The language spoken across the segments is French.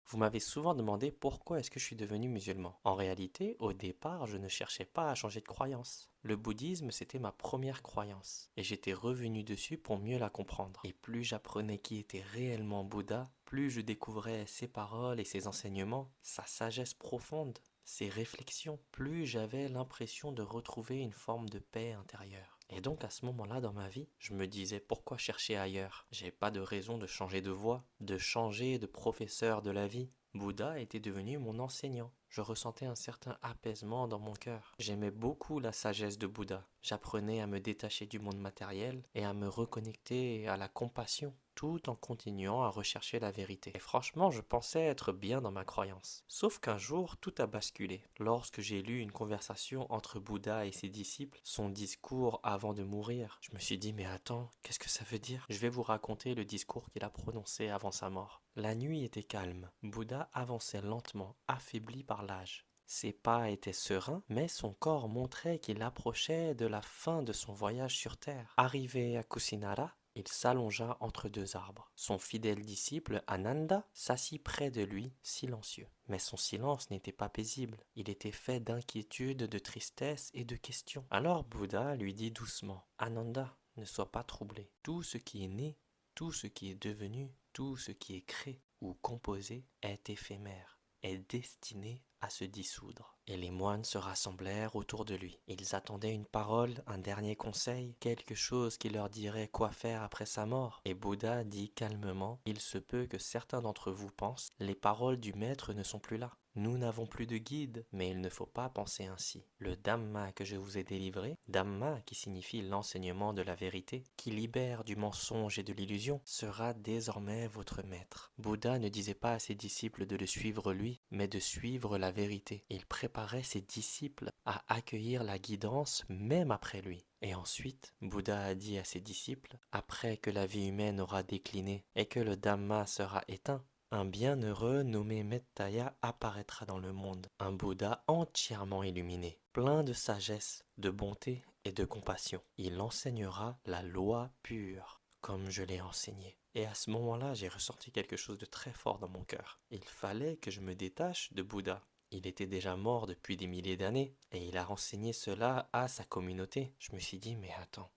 Vous m'avez souvent demandé pourquoi est-ce que je suis devenu musulman. En réalité, au départ, je ne cherchais pas à changer de croyance. Le bouddhisme, c'était ma première croyance, et j'étais revenu dessus pour mieux la comprendre. Et plus j'apprenais qui était réellement Bouddha, plus je découvrais ses paroles et ses enseignements, sa sagesse profonde, ses réflexions, plus j'avais l'impression de retrouver une forme de paix intérieure. Et donc à ce moment-là dans ma vie, je me disais pourquoi chercher ailleurs? J'ai pas de raison de changer de voie, de changer de professeur de la vie. Bouddha était devenu mon enseignant. Je ressentais un certain apaisement dans mon cœur. J'aimais beaucoup la sagesse de Bouddha. J'apprenais à me détacher du monde matériel et à me reconnecter à la compassion, tout en continuant à rechercher la vérité. Et franchement, je pensais être bien dans ma croyance. Sauf qu'un jour, tout a basculé. Lorsque j'ai lu une conversation entre Bouddha et ses disciples, son discours avant de mourir, je me suis dit, mais attends, qu'est-ce que ça veut dire? Je vais vous raconter le discours qu'il a prononcé avant sa mort. La nuit était calme. Bouddha avançait lentement, affaibli par l'âge. Ses pas étaient sereins, mais son corps montrait qu'il approchait de la fin de son voyage sur Terre. Arrivé à Kusinara, il s'allongea entre deux arbres. Son fidèle disciple, Ananda, s'assit près de lui, silencieux. Mais son silence n'était pas paisible. Il était fait d'inquiétude, de tristesse et de questions. Alors Bouddha lui dit doucement, Ananda, ne sois pas troublé. Tout ce qui est né, tout ce qui est devenu, tout ce qui est créé ou composé est éphémère, est destiné à se dissoudre. Et les moines se rassemblèrent autour de lui. Ils attendaient une parole, un dernier conseil, quelque chose qui leur dirait quoi faire après sa mort. Et Bouddha dit calmement, il se peut que certains d'entre vous pensent, les paroles du maître ne sont plus là. Nous n'avons plus de guide, mais il ne faut pas penser ainsi. Le Dhamma que je vous ai délivré, Dhamma qui signifie l'enseignement de la vérité, qui libère du mensonge et de l'illusion, sera désormais votre maître. Bouddha ne disait pas à ses disciples de le suivre lui, mais de suivre la vérité. Il préparait ses disciples à accueillir la guidance même après lui. Et ensuite, Bouddha a dit à ses disciples, après que la vie humaine aura décliné et que le Dhamma sera éteint, un bienheureux nommé Mettaya apparaîtra dans le monde, un Bouddha entièrement illuminé, plein de sagesse, de bonté et de compassion. Il enseignera la loi pure, comme je l'ai enseigné. Et à ce moment-là, j'ai ressenti quelque chose de très fort dans mon cœur. Il fallait que je me détache de Bouddha. Il était déjà mort depuis des milliers d'années, et il a enseigné cela à sa communauté. Je me suis dit, mais attends,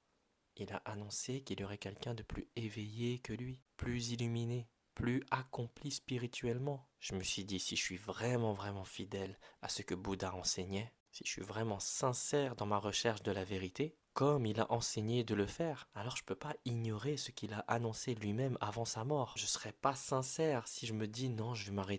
il a annoncé qu'il y aurait quelqu'un de plus éveillé que lui, plus illuminé, plus accompli spirituellement. Je me suis dit, si je suis vraiment fidèle à ce que Bouddha enseignait, si je suis vraiment sincère dans ma recherche de la vérité, comme il a enseigné de le faire, alors je ne peux pas ignorer ce qu'il a annoncé lui-même avant sa mort. Je ne serais pas sincère si je me dis non, je vais m'arrêter